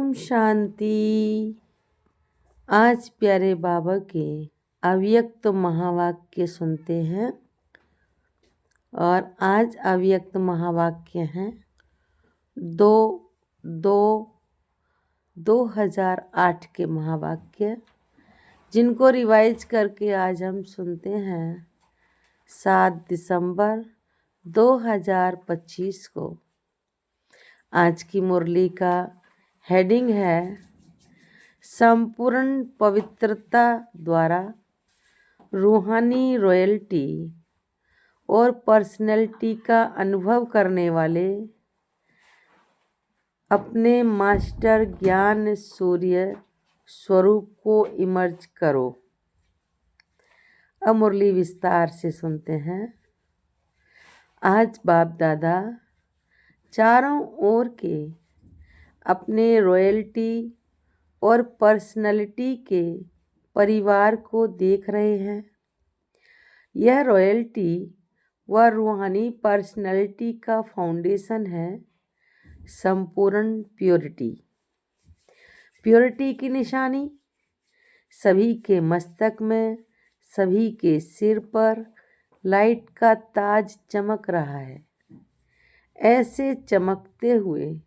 ओम शांति। आज प्यारे बाबा के अव्यक्त महावाक्य सुनते हैं। और आज अव्यक्त महावाक्य हैं 2008 के महावाक्य, जिनको रिवाइज करके आज हम सुनते हैं 7 दिसंबर 2025 को। आज की मुरली का हेडिंग है संपूर्ण पवित्रता द्वारा रूहानी रॉयल्टी और पर्सनैलिटी का अनुभव करने वाले अपने मास्टर ज्ञान सूर्य स्वरूप को इमर्ज करो। अब मुरली विस्तार से सुनते हैं। आज बाप दादा चारों ओर के अपने रॉयल्टी और पर्सनैलिटी के परिवार को देख रहे हैं। यह रॉयल्टी व रूहानी पर्सनैलिटी का फाउंडेशन है संपूर्ण प्योरिटी। प्योरिटी की निशानी सभी के मस्तक में, सभी के सिर पर लाइट का ताज चमक रहा है। ऐसे चमकते हुए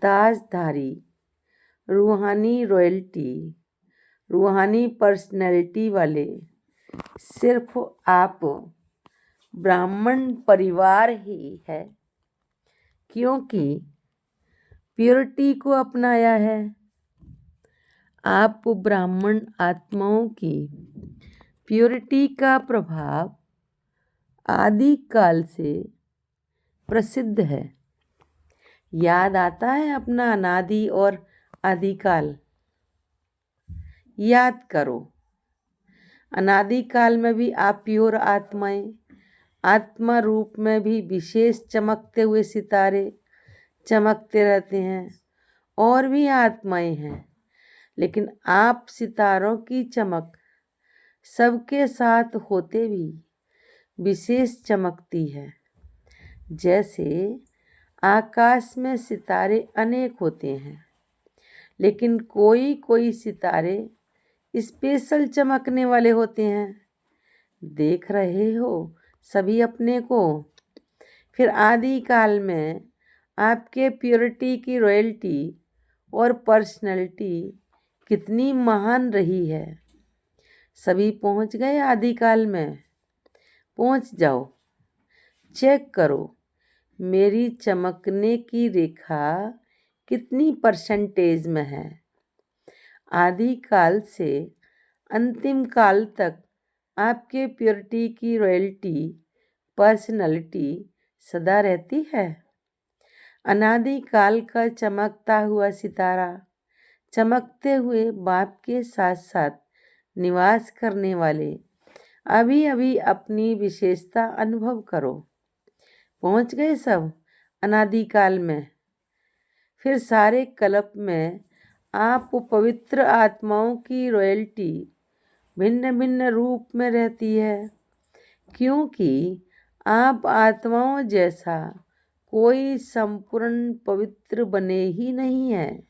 ताजधारी रूहानी रॉयल्टी, रूहानी पर्सनैलिटी वाले सिर्फ आप ब्राह्मण परिवार ही है, क्योंकि प्योरिटी को अपनाया है। आप ब्राह्मण आत्माओं की प्योरिटी का प्रभाव आदि काल से प्रसिद्ध है। याद आता है अपना अनादि और आदिकाल? याद करो, अनादि काल में भी आप प्योर आत्माएं, आत्मा रूप में भी विशेष चमकते हुए सितारे चमकते रहते हैं। और भी आत्माएं हैं, लेकिन आप सितारों की चमक सबके साथ होते भी विशेष चमकती है। जैसे आकाश में सितारे अनेक होते हैं, लेकिन कोई कोई सितारे स्पेशल चमकने वाले होते हैं। देख रहे हो सभी अपने को। फिर आदि काल में आपके प्योरिटी की रॉयल्टी और पर्सनैलिटी कितनी महान रही है। सभी पहुंच गए आदि काल में? पहुंच जाओ, चेक करो मेरी चमकने की रेखा कितनी परसेंटेज में है। आदि काल से अंतिम काल तक आपके प्योरिटी की रॉयल्टी पर्सनैलिटी सदा रहती है। अनादि काल का चमकता हुआ सितारा, चमकते हुए बाप के साथ साथ निवास करने वाले अभी अभी अपनी विशेषता अनुभव करो। पहुंच गए सब अनादि काल में। फिर सारे कल्प में आप पवित्र आत्माओं की रॉयल्टी भिन्न भिन्न रूप में रहती है, क्योंकि आप आत्माओं जैसा कोई संपूर्ण पवित्र बने ही नहीं है।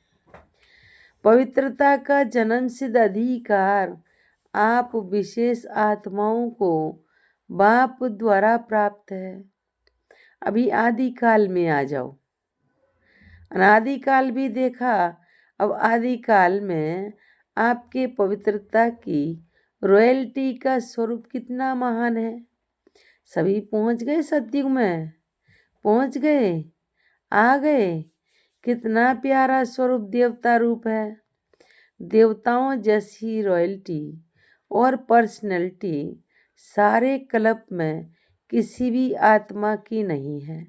पवित्रता का जन्मसिद्ध अधिकार आप विशेष आत्माओं को बाप द्वारा प्राप्त है। अभी आदि काल में आ जाओ। अनादि काल भी देखा, अब आदि काल में आपके पवित्रता की रॉयल्टी का स्वरूप कितना महान है। सभी पहुंच गए सतयुग में? पहुंच गए, आ गए। कितना प्यारा स्वरूप देवता रूप है। देवताओं जैसी रॉयल्टी और पर्सनैलिटी सारे कल्प में किसी भी आत्मा की नहीं है।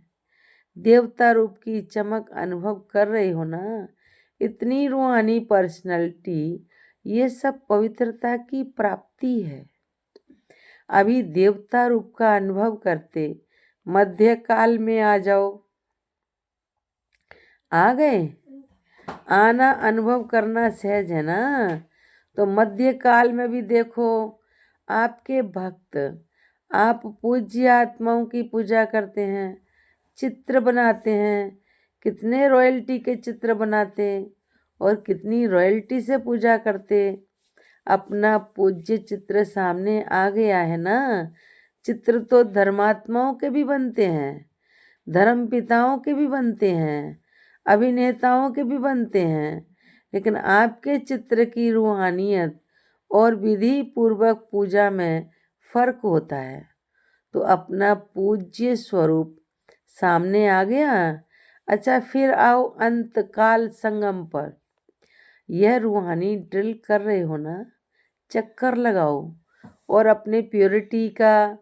देवता रूप की चमक अनुभव कर रहे हो ना? इतनी रूहानी पर्सनैलिटी, ये सब पवित्रता की प्राप्ति है। अभी देवता रूप का अनुभव करते मध्य काल में आ जाओ। आ गए? आना अनुभव करना सहज है ना? तो मध्य काल में भी देखो आपके भक्त, आप पूज्य आत्माओं की पूजा करते हैं, चित्र बनाते हैं। कितने रॉयल्टी के चित्र बनाते, और कितनी रॉयल्टी से पूजा करते। अपना पूज्य चित्र सामने आ गया है ना। चित्र तो धर्मात्माओं के भी बनते हैं, धर्म पिताओं के भी बनते हैं, अभिनेताओं के भी बनते हैं, लेकिन आपके चित्र की रूहानियत और विधि पूर्वक पूजा में फर्क होता है। तो अपना पूज्य स्वरूप सामने आ गया। अच्छा, फिर आओ अंतकाल संगम पर। यह रूहानी ड्रिल कर रहे हो ना, चक्कर लगाओ और अपने प्योरिटी का,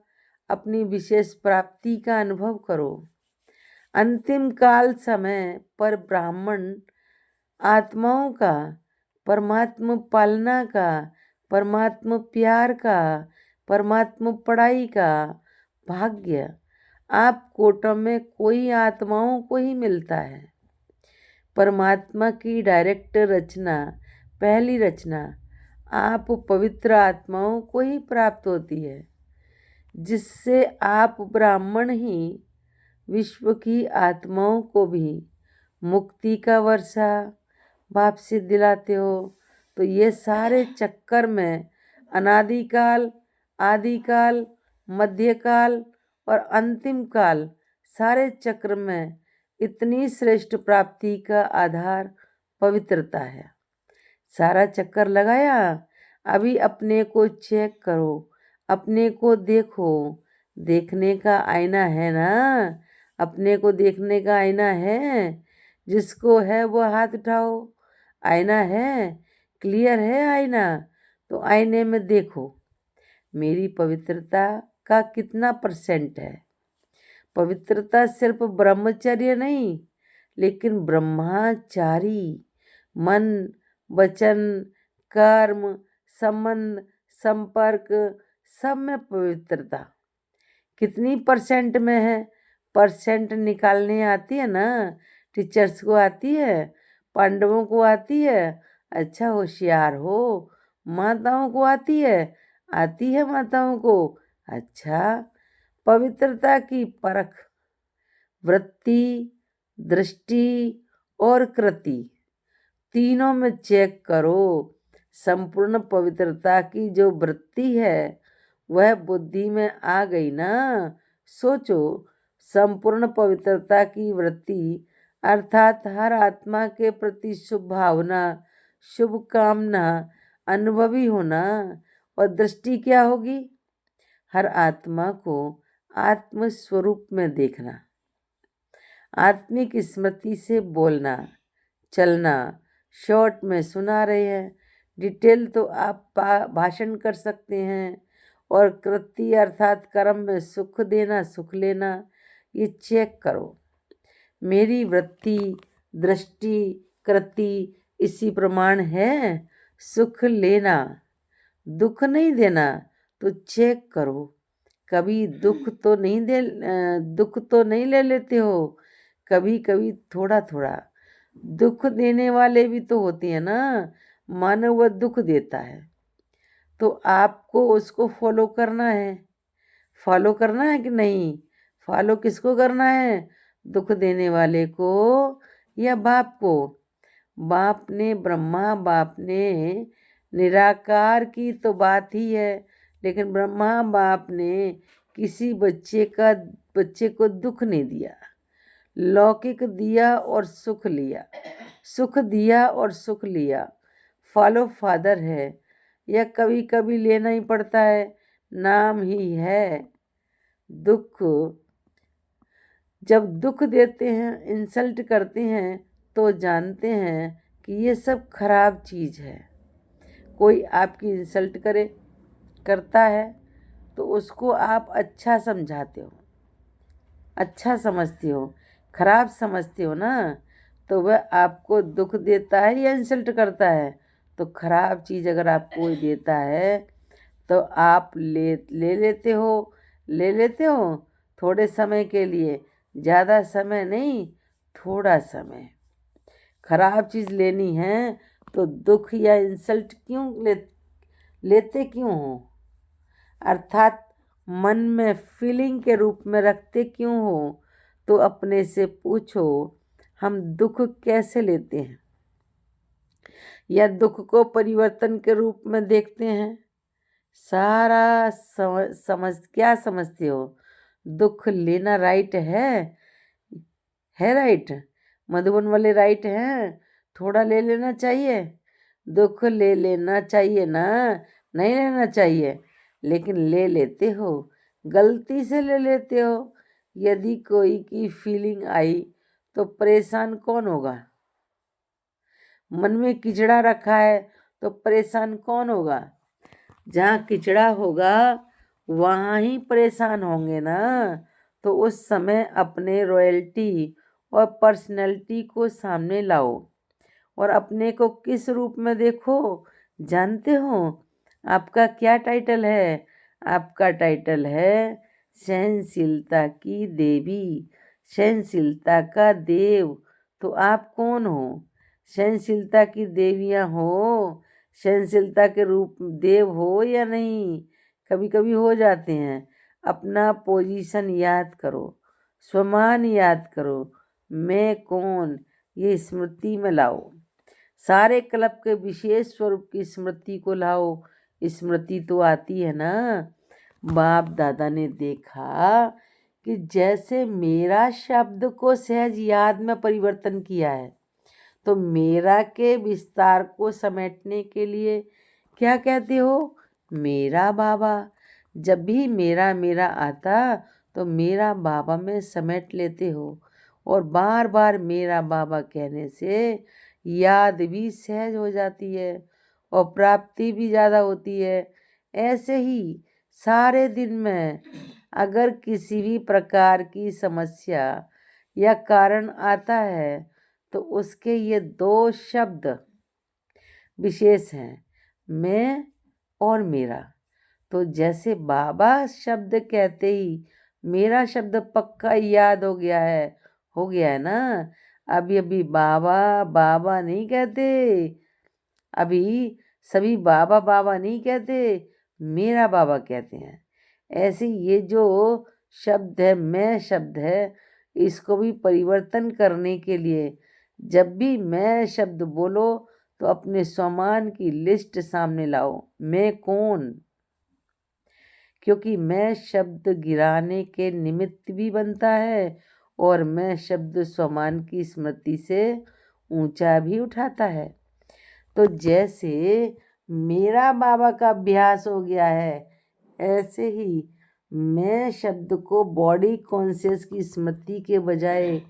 अपनी विशेष प्राप्ति का अनुभव करो। अंतिम काल समय पर ब्राह्मण आत्माओं का, परमात्मा पालना का, परमात्मा प्यार का, परमात्मा पढ़ाई का भाग्य आप कोटम में कोई आत्माओं को ही मिलता है। परमात्मा की डायरेक्ट रचना, पहली रचना आप पवित्र आत्माओं को ही प्राप्त होती है, जिससे आप ब्राह्मण ही विश्व की आत्माओं को भी मुक्ति का वर्षा वापसी दिलाते हो। तो ये सारे चक्कर में अनादिकाल, आदिकाल, मध्यकाल और अंतिम काल, सारे चक्र में इतनी श्रेष्ठ प्राप्ति का आधार पवित्रता है। सारा चक्कर लगाया, अभी अपने को चेक करो, अपने को देखो। देखने का आईना है ना, अपने को देखने का आईना है। जिसको है वो हाथ उठाओ। आईना है, क्लियर है आईना, तो आईने में देखो मेरी पवित्रता का कितना % है। पवित्रता सिर्फ ब्रह्मचर्य नहीं, लेकिन ब्रह्मचारी मन, वचन, कर्म, संबंध, संपर्क, सब में पवित्रता कितनी % में है। % निकालने आती है ना, टीचर्स को आती है, पांडवों को आती है। अच्छा, होशियार हो। माताओं को आती है माताओं को। अच्छा, पवित्रता की परख वृत्ति, दृष्टि और कृति तीनों में चेक करो। संपूर्ण पवित्रता की जो वृत्ति है वह बुद्धि में आ गई ना। सोचो, संपूर्ण पवित्रता की वृत्ति अर्थात हर आत्मा के प्रति शुभ भावना, शुभ कामना अनुभवी होना। और दृष्टि क्या होगी? हर आत्मा को आत्म स्वरूप में देखना, आत्मिक स्मृति से बोलना, चलना। शॉर्ट में सुना रहे हैं, डिटेल तो आप भाषण कर सकते हैं। और कृत्य अर्थात कर्म में सुख देना, सुख लेना, ये चेक करो। मेरी वृत्ति, दृष्टि, कृति इसी प्रमाण है। सुख लेना, दुख नहीं देना, तो चेक करो। कभी दुख तो नहीं ले लेते हो। कभी कभी थोड़ा थोड़ा दुख देने वाले भी तो होते हैं ना। मानो वह दुख देता है तो आपको उसको फॉलो करना है। फॉलो करना है कि नहीं? फॉलो किसको करना है? दुख देने वाले को या बाप को? बाप ने, ब्रह्मा बाप ने निराकार की तो बात ही है, लेकिन ब्रह्मा बाप ने किसी बच्चे को दुख नहीं दिया। लौकिक दिया और सुख लिया, सुख दिया और सुख लिया। फॉलो फादर है, या कभी कभी लेना ही पड़ता है, नाम ही है दुख। जब दुख देते हैं, इंसल्ट करते हैं, तो जानते हैं कि ये सब खराब चीज़ है। कोई आपकी इंसल्ट करता है तो उसको आप अच्छा समझाते हो, अच्छा समझते हो, खराब समझते हो ना, तो वह आपको दुख देता है या इंसल्ट करता है। तो खराब चीज़ अगर आपको कोई देता है तो आप ले लेते हो थोड़े समय के लिए, ज़्यादा समय नहीं, थोड़ा समय। खराब चीज़ लेनी है तो दुख या इंसल्ट लेते क्यों हो? अर्थात मन में फीलिंग के रूप में रखते क्यों हो? तो अपने से पूछो, हम दुख कैसे लेते हैं? या दुख को परिवर्तन के रूप में देखते हैं? सारा क्या समझते हो? दुख लेना राइट है राइट? मधुबन वाले राइट हैं? थोड़ा ले लेना चाहिए, दुख ले लेना चाहिए ना, नहीं लेना चाहिए, लेकिन ले लेते हो, गलती से ले लेते हो। यदि कोई की फीलिंग आई तो परेशान कौन होगा? मन में किचड़ा रखा है तो परेशान कौन होगा? जहाँ किचड़ा होगा वहाँ ही परेशान होंगे ना। तो उस समय अपने रॉयल्टी और पर्सनैलिटी को सामने लाओ और अपने को किस रूप में देखो। जानते हो आपका क्या टाइटल है? आपका टाइटल है सहनशीलता की देवी, सहनशीलता का देव। तो आप कौन हो? सहनशीलता की देवियाँ हो, सहनशीलता के रूप देव हो या नहीं? कभी कभी हो जाते हैं। अपना पोजीशन याद करो, स्वमान याद करो, मैं कौन, ये स्मृति में लाओ। सारे क्लब के विशेष स्वरूप की स्मृति को लाओ। स्मृति तो आती है ना। बाप दादा ने देखा कि जैसे मेरा शब्द को सहज याद में परिवर्तन किया है, तो मेरा के विस्तार को समेटने के लिए क्या कहते हो? मेरा बाबा। जब भी मेरा मेरा आता तो मेरा बाबा में समेट लेते हो, और बार बार मेरा बाबा कहने से याद भी सहज हो जाती है और प्राप्ति भी ज़्यादा होती है। ऐसे ही सारे दिन में अगर किसी भी प्रकार की समस्या या कारण आता है तो उसके ये दो शब्द विशेष हैं, मैं और मेरा। तो जैसे बाबा शब्द कहते ही मेरा शब्द पक्का याद हो गया है ना। अभी अभी बाबा बाबा नहीं कहते, अभी सभी बाबा बाबा नहीं कहते, मेरा बाबा कहते हैं। ऐसे ये जो शब्द है, मैं शब्द है, इसको भी परिवर्तन करने के लिए जब भी मैं शब्द बोलो तो अपने स्वमान की लिस्ट सामने लाओ। मैं कौन? क्योंकि मैं शब्द गिराने के निमित्त भी बनता है और मैं शब्द स्वमान की स्मृति से ऊंचा भी उठाता है। तो जैसे मेरा बाबा का अभ्यास हो गया है, ऐसे ही मैं शब्द को बॉडी कॉन्शियस की स्मृति के बजाय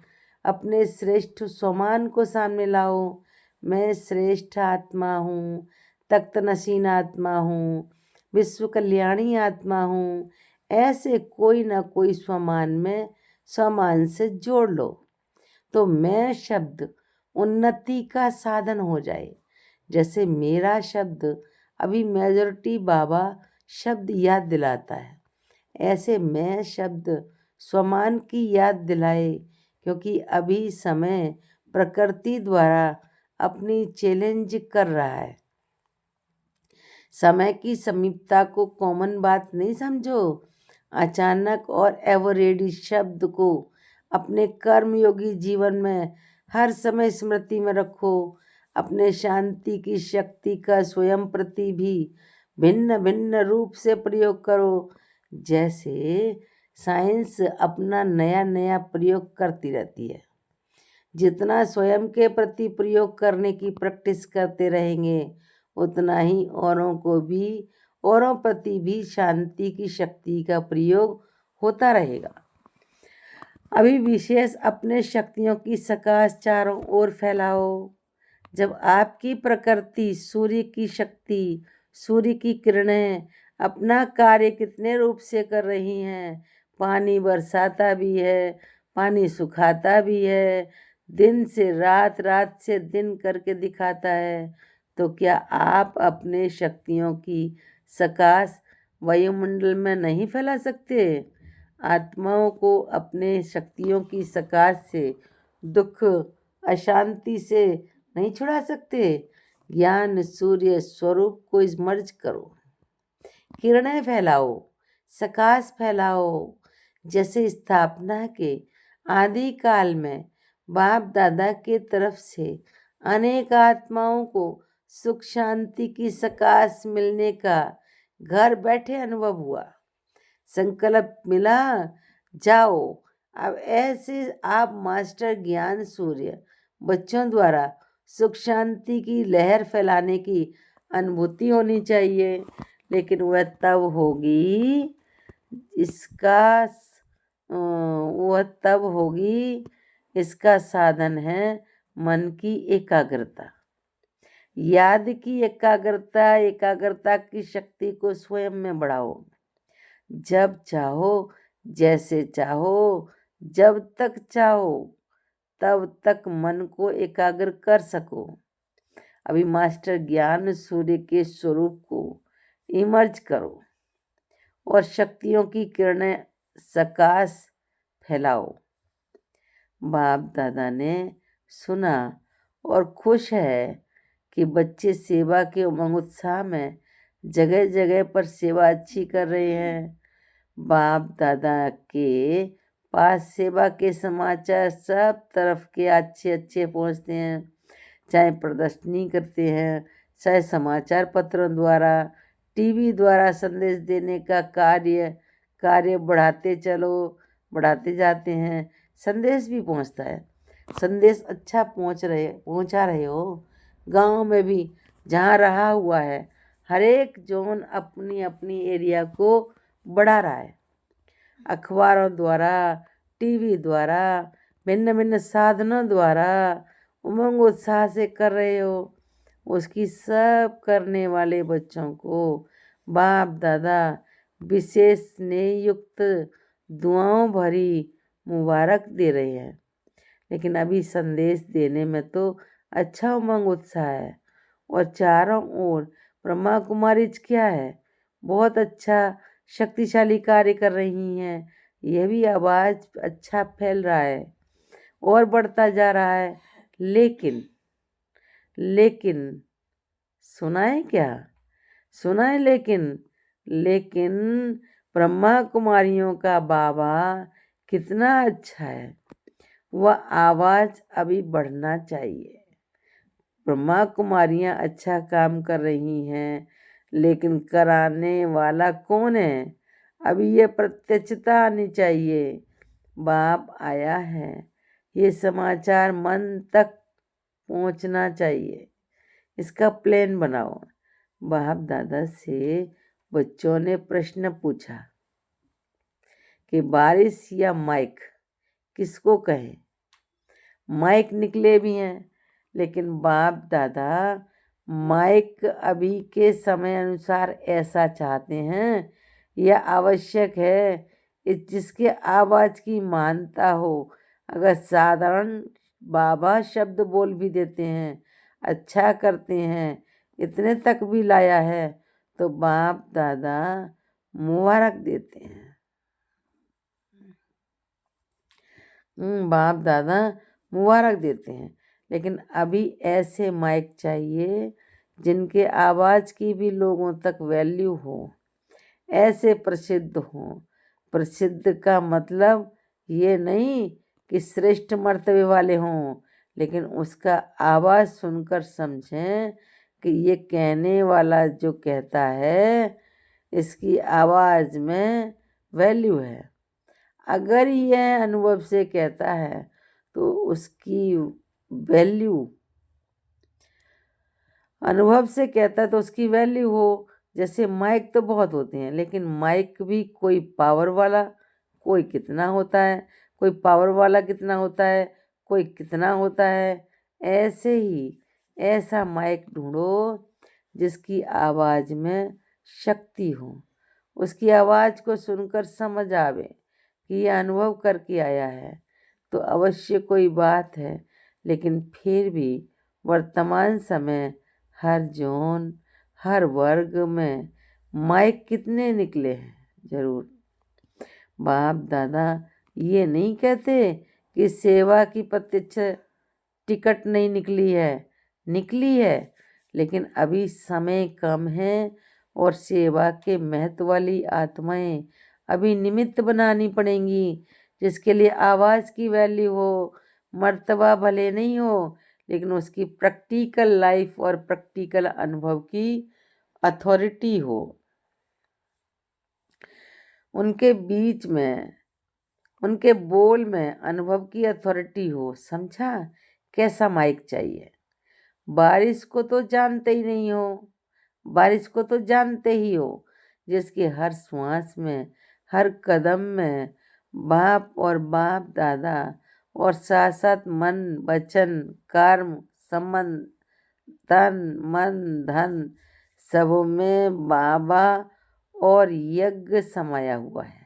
अपने श्रेष्ठ स्वमान को सामने लाओ। मैं श्रेष्ठ आत्मा हूँ, तख्त नशीन आत्मा हूँ, विश्व कल्याणी आत्मा हूँ। ऐसे कोई ना कोई स्वमान में स्वमान से जोड़ लो तो मैं शब्द उन्नति का साधन हो जाए। जैसे मेरा शब्द अभी मेजॉरिटी बाबा शब्द याद दिलाता है, ऐसे मैं शब्द स्वमान की याद दिलाए, क्योंकि अभी समय प्रकृति द्वारा अपनी चैलेंज कर रहा है। समय की समीपता को कॉमन बात नहीं समझो। अचानक और एवरेडी शब्द को अपने कर्मयोगी जीवन में हर समय स्मृति में रखो। अपने शांति की शक्ति का स्वयं प्रति भी भिन्न भिन्न रूप से प्रयोग करो। जैसे साइंस अपना नया नया प्रयोग करती रहती है, जितना स्वयं के प्रति प्रयोग करने की प्रैक्टिस करते रहेंगे उतना ही औरों प्रति भी शांति की शक्ति का प्रयोग होता रहेगा। अभी विशेष अपने शक्तियों की सकाश चारों ओर फैलाओ। जब आपकी प्रकृति, सूर्य की शक्ति, सूर्य की किरणें अपना कार्य कितने रूप से कर रही हैं, पानी बरसाता भी है, पानी सुखाता भी है, दिन से रात, रात से दिन करके दिखाता है, तो क्या आप अपने शक्तियों की सकाश वायुमंडल में नहीं फैला सकते? आत्माओं को अपने शक्तियों की सकाश से दुख, अशांति से नहीं छुड़ा सकते? ज्ञान सूर्य स्वरूप को स्मर्ज करो, किरणें फैलाओ, सकाश फैलाओ। जैसे स्थापना के आदि काल में बाप दादा के तरफ से अनेक आत्माओं को सुख शांति की सकाश मिलने का घर बैठे अनुभव हुआ। संकल्प मिला, जाओ। अब ऐसे आप मास्टर ज्ञान सूर्य बच्चों द्वारा सुख शांति की लहर फैलाने की अनुभूति होनी चाहिए, लेकिन वह तब होगी इसका साधन है मन की एकाग्रता, याद की एकाग्रता की शक्ति को स्वयं में बढ़ाओ। जब चाहो, जैसे चाहो, जब तक चाहो तब तक मन को एकाग्र कर सको। अभी मास्टर ज्ञान सूर्य के स्वरूप को इमर्ज करो और शक्तियों की किरणें सकाश फैलाओ। बाप दादा ने सुना और खुश है कि बच्चे सेवा के उमंग उत्साह में जगह जगह पर सेवा अच्छी कर रहे हैं। बाप दादा के पास सेवा के समाचार सब तरफ के अच्छे अच्छे पहुंचते हैं, चाहे प्रदर्शनी करते हैं, चाहे समाचार पत्रों द्वारा, टीवी द्वारा संदेश देने का कार्य बढ़ाते जाते हैं। संदेश भी पहुंचता है, संदेश अच्छा पहुंचा रहे हो। गांव में भी जहाँ रहा हुआ है, हर एक जोन अपनी अपनी एरिया को बढ़ा रहा है। अखबारों द्वारा, टीवी द्वारा, भिन्न भिन्न साधनों द्वारा उमंग उत्साह से कर रहे हो। उसकी सब करने वाले बच्चों को बाप दादा विशेष स्नेहयुक्त दुआओं भरी मुबारक दे रहे हैं। लेकिन अभी संदेश देने में तो अच्छा उमंग उत्साह है और चारों ओर ब्रह्मा कुमारी क्या है, बहुत अच्छा शक्तिशाली कार्य कर रही हैं। यह भी आवाज अच्छा फैल रहा है और बढ़ता जा रहा है। लेकिन सुना है क्या? सुना है लेकिन ब्रह्मा कुमारियों का बाबा कितना अच्छा है, वह आवाज अभी बढ़ना चाहिए। ब्रह्मा कुमारियां अच्छा काम कर रही हैं, लेकिन कराने वाला कौन है? अभी ये प्रत्यक्षता आनी चाहिए। बाप आया है, ये समाचार मन तक पहुंचना चाहिए। इसका प्लान बनाओ। बाप दादा से बच्चों ने प्रश्न पूछा कि बारिश या माइक किसको कहें। माइक निकले भी हैं, लेकिन बाप दादा माइक अभी के समय अनुसार ऐसा चाहते हैं, यह आवश्यक है जिसके आवाज की मानता हो। अगर साधारण बाबा शब्द बोल भी देते हैं, अच्छा करते हैं, इतने तक भी लाया है, तो बाप दादा मुबारक देते हैं। बाप दादा मुबारक देते हैं। लेकिन अभी ऐसे माइक चाहिए जिनके आवाज की भी लोगों तक वैल्यू हो, ऐसे प्रसिद्ध हो। प्रसिद्ध का मतलब ये नहीं कि श्रेष्ठ मर्तबे वाले हों, लेकिन उसका आवाज सुनकर समझें कि ये कहने वाला जो कहता है, इसकी आवाज में वैल्यू है। अगर यह अनुभव से कहता है तो उसकी वैल्यू हो। जैसे माइक तो बहुत होते हैं, लेकिन माइक भी कोई पावर वाला, कोई कितना होता है, कोई पावर वाला कितना होता है, कोई कितना होता है। ऐसे ही ऐसा माइक ढूंढो जिसकी आवाज में शक्ति हो, उसकी आवाज को सुनकर समझ आवे कि यह अनुभव करके आया है तो अवश्य कोई बात है। लेकिन फिर भी वर्तमान समय हर जोन, हर वर्ग में माइक कितने निकले हैं? जरूर। बाप दादा ये नहीं कहते कि सेवा की प्रत्यक्ष टिकट नहीं निकली है, लेकिन अभी समय कम है और सेवा के महत्व वाली आत्माएं अभी निमित्त बनानी पड़ेंगी, जिसके लिए आवाज की वैल्यू हो। मर्तबा भले नहीं हो, लेकिन उसकी प्रैक्टिकल लाइफ और प्रैक्टिकल अनुभव की अथॉरिटी हो। उनके बीच में, उनके बोल में अनुभव की अथॉरिटी हो। समझा कैसा माइक चाहिए? बारिश को तो जानते ही नहीं हो, बारिश को तो जानते ही हो, जिसके हर श्वास में, हर कदम में बाप और बाप दादा और साथ साथ मन वचन कर्म संबंध तन मन धन सब में बाबा और यज्ञ समाया हुआ है।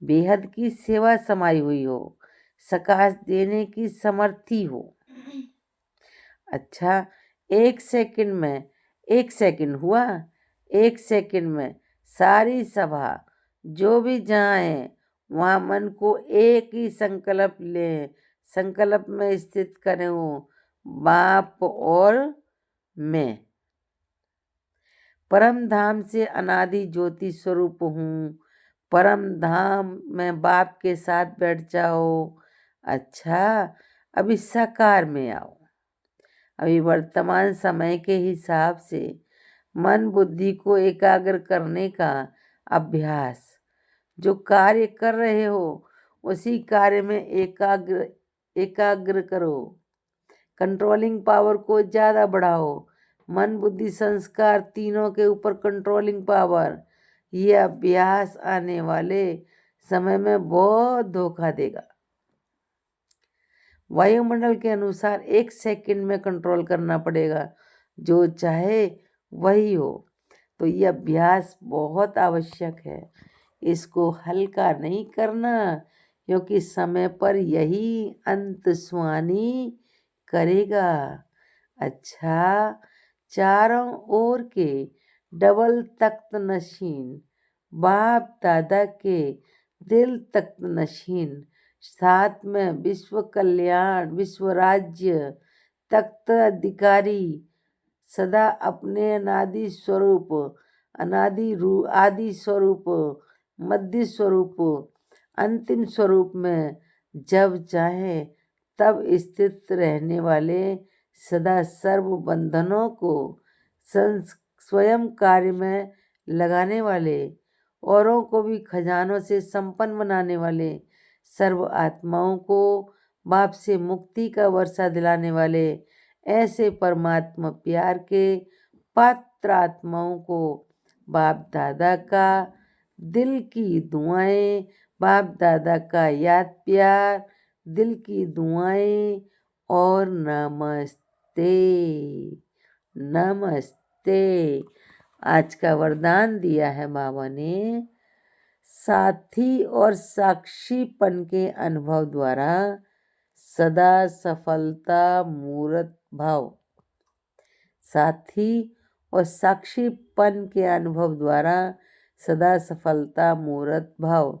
बेहद की सेवा समाई हुई हो, सकाश देने की समर्थी हो। अच्छा, एक सेकंड में, एक सेकंड हुआ, एक सेकंड में सारी सभा जो भी जहाँ है वहाँ मन को एक ही संकल्प लें, संकल्प में स्थित करें हो, बाप और मैं परम धाम से अनादि ज्योति स्वरूप हूँ। परम धाम में बाप के साथ बैठ जाओ। अच्छा, अभी साकार में आओ। अभी वर्तमान समय के हिसाब से मन बुद्धि को एकाग्र करने का अभ्यास, जो कार्य कर रहे हो उसी कार्य में एकाग्र करो। कंट्रोलिंग पावर को ज़्यादा बढ़ाओ। मन बुद्धि संस्कार तीनों के ऊपर कंट्रोलिंग पावर। ये अभ्यास आने वाले समय में बहुत धोखा देगा। वायुमंडल के अनुसार एक सेकंड में कंट्रोल करना पड़ेगा, जो चाहे वही हो। तो ये अभ्यास बहुत आवश्यक है, इसको हल्का नहीं करना, क्योंकि समय पर यही अंत सुहानी करेगा। अच्छा, चारों ओर के डबल तख्त नशीन बाप दादा के दिल तख्त नशीन, साथ में विश्व कल्याण विश्व राज्य तख्त अधिकारी, सदा अपने अनादि स्वरूप आदि स्वरूप मध्य स्वरूप अंतिम स्वरूप में जब चाहे तब स्थित रहने वाले, सदा सर्व बंधनों को स्वयं कार्य में लगाने वाले, औरों को भी खजानों से संपन्न बनाने वाले, सर्व आत्माओं को बाप से मुक्ति का वर्षा दिलाने वाले, ऐसे परमात्मा प्यार के पात्र आत्माओं को बाप दादा का दिल की दुआएं, बाप दादा का याद प्यार, दिल की दुआएं और नमस्ते। नमस्ते। आज का वरदान दिया है बाबा ने, साथी और साक्षीपन के अनुभव द्वारा सदा सफलता मूर्त भाव। साथी और साक्षीपन के अनुभव द्वारा सदा सफलता मूर्त भाव।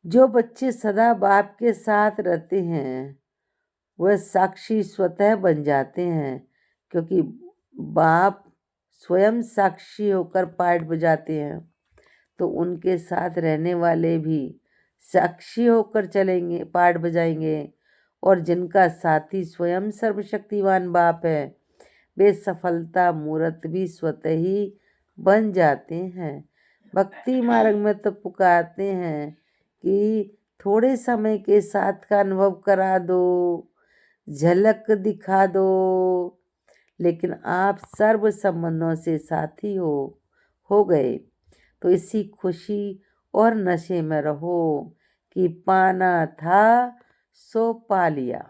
जो बच्चे सदा बाप के साथ रहते हैं वह साक्षी स्वतः बन जाते हैं, क्योंकि बाप स्वयं साक्षी होकर पाठ बजाते हैं, तो उनके साथ रहने वाले भी साक्षी होकर चलेंगे, पाठ बजाएंगे। और जिनका साथी स्वयं सर्वशक्तिवान बाप है, वे सफलता मूर्त भी स्वतः ही बन जाते हैं। भक्ति मार्ग में तो पुकारते हैं कि थोड़े समय के साथ का अनुभव करा दो, झलक दिखा दो, लेकिन आप सर्व संबंधों से साथी हो गए, तो इसी खुशी और नशे में रहो कि पाना था सो पा लिया।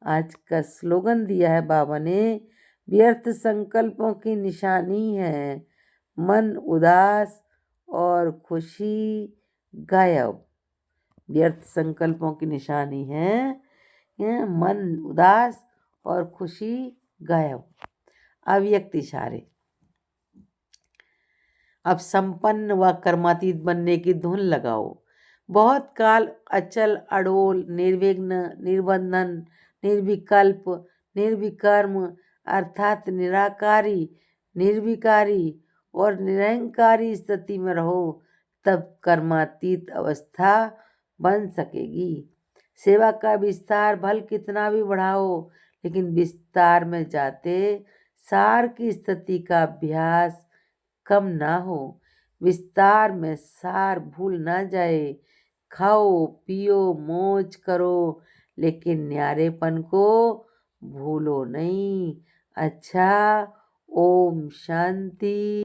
आज का स्लोगन दिया है बाबा ने, व्यर्थ संकल्पों की निशानी है मन उदास और खुशी गायब। व्यर्थ संकल्पों की निशानी है मन उदास और खुशी गायब। अव्यक्त इशारे। अब संपन्न व कर्मातीत बनने की धुन लगाओ। बहुत काल अचल अडोल निर्विघ्न निर्बंधन निर्विकल्प निर्विकर्म अर्थात निराकारी निर्विकारी और निरंकारी स्थिति में रहो, तब कर्मातीत अवस्था बन सकेगी। सेवा का विस्तार भल कितना भी बढ़ाओ, लेकिन विस्तार में जाते सार की स्थिति का अभ्यास कम ना हो। विस्तार में सार भूल ना जाए। खाओ पियो मौज करो, लेकिन न्यारेपन को भूलो नहीं। अच्छा, ओम शांति।